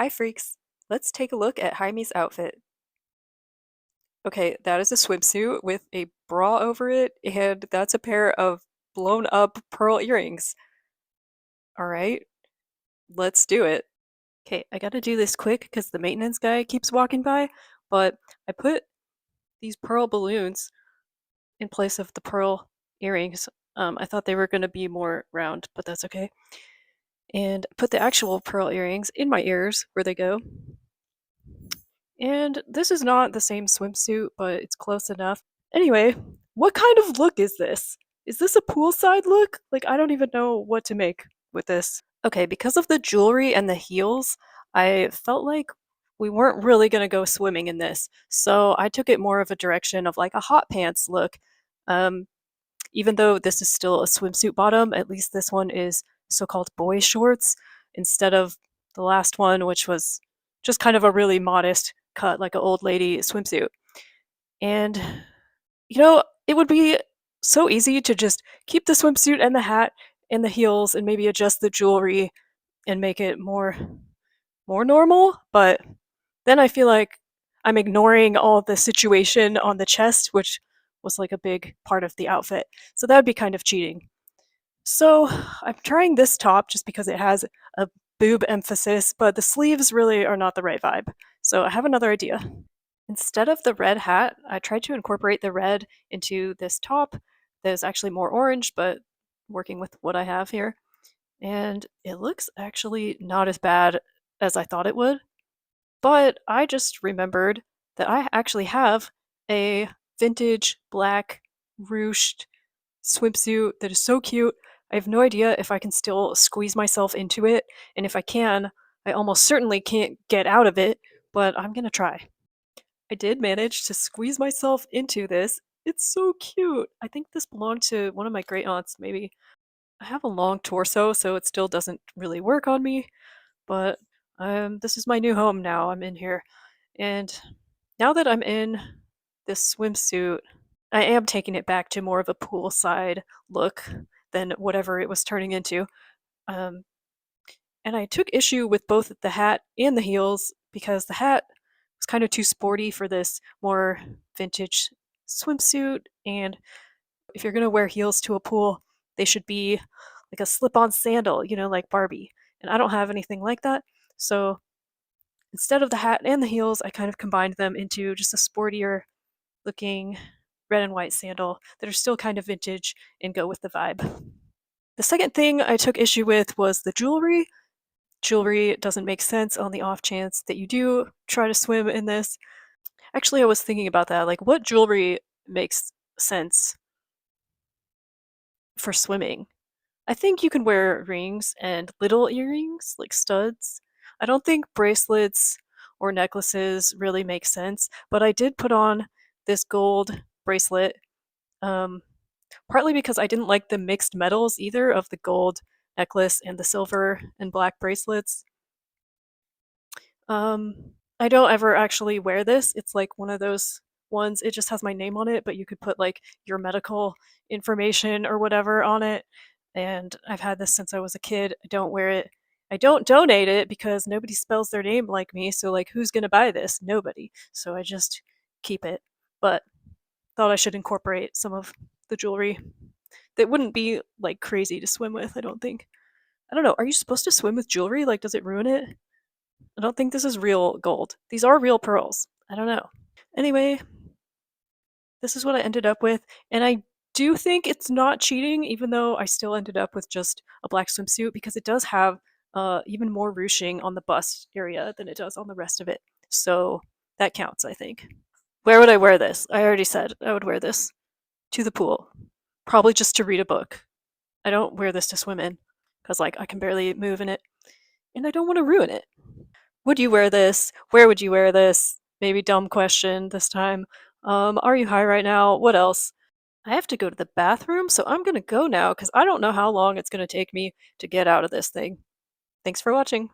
Hi freaks! Let's take a look at Jaime's outfit. Okay, that is a swimsuit with a bra over it, and that's a pair of blown up pearl earrings. Alright, let's do it. Okay, I gotta do this quick because the maintenance guy keeps walking by, but I put these pearl balloons in place of the pearl earrings. I thought they were gonna be more round, but that's okay. And I put the actual pearl earrings in my ears where they go. And this is not the same swimsuit, but it's close enough. Anyway, what kind of look is this? Is this a poolside look? Like, I don't even know what to make with this. Okay, because of the jewelry and the heels, I felt like we weren't really gonna go swimming in this. So I took it more of a direction of like a hot pants look. Um, Even though this is still a swimsuit bottom, at least this one is so-called boy shorts instead of the last one, which was just kind of a really modest cut, like an old lady swimsuit. And, it would be so easy to just keep the swimsuit and the hat and the heels and maybe adjust the jewelry and make it more normal, but then I feel like I'm ignoring all the situation on the chest, which was like a big part of the outfit. So that would be kind of cheating. So I'm trying this top just because it has a boob emphasis, but the sleeves really are not the right vibe. So I have another idea. Instead of the red hat, I tried to incorporate the red into this top that is actually more orange, but working with what I have here. And it looks actually not as bad as I thought it would. But I just remembered that I actually have a vintage black ruched swimsuit that is so cute. I have no idea if I can still squeeze myself into it, and if I can, I almost certainly can't get out of it, but I'm gonna try. I did manage to squeeze myself into this. It's so cute. I think this belonged to one of my great aunts, maybe. I have a long torso, so it still doesn't really work on me, but this is my new home now. I'm in here. And now that I'm in this swimsuit, I am taking it back to more of a poolside look than whatever it was turning into. Um, and I took issue with both the hat and the heels because the hat was kind of too sporty for this more vintage swimsuit. And if you're going to wear heels to a pool, they should be like a slip on sandal, like Barbie. And I don't have anything like that. So instead of the hat and the heels, I kind of combined them into just a sportier looking red and white sandal that are still kind of vintage and go with the vibe. The second thing I took issue with was the jewelry. Jewelry doesn't make sense on the off chance that you do try to swim in this. Actually, I was thinking about that. Like, what jewelry makes sense for swimming? I think you can wear rings and little earrings, like studs. I don't think bracelets or necklaces really make sense, but I did put on this gold bracelet, um, partly because I didn't like the mixed metals either of the gold necklace and the silver and black bracelets. Um, I don't ever actually wear this. It's like one of those ones, it just has my name on it, but you could put like your medical information or whatever on it. And I've had this since I was a kid. I don't wear it. I don't donate it because nobody spells their name like me. So, like, who's going to buy this? Nobody. So I just keep it. But thought I should incorporate some of the jewelry that wouldn't be like crazy to swim with, I don't think. I don't know. Are you supposed to swim with jewelry? Like, does it ruin it? I don't think this is real gold. These are real pearls. I don't know. Anyway, this is what I ended up with, and I do think it's not cheating, even though I still ended up with just a black swimsuit because it does have even more ruching on the bust area than it does on the rest of it. So that counts, I think. Where would I wear this? I already said I would wear this to the pool, probably just to read a book. I don't wear this to swim in because, like, I can barely move in it, and I don't want to ruin it. Would you wear this? Where would you wear this? Maybe dumb question this time. Are you high right now? What else? I have to go to the bathroom, so I'm gonna go now because I don't know how long it's gonna take me to get out of this thing. Thanks for watching.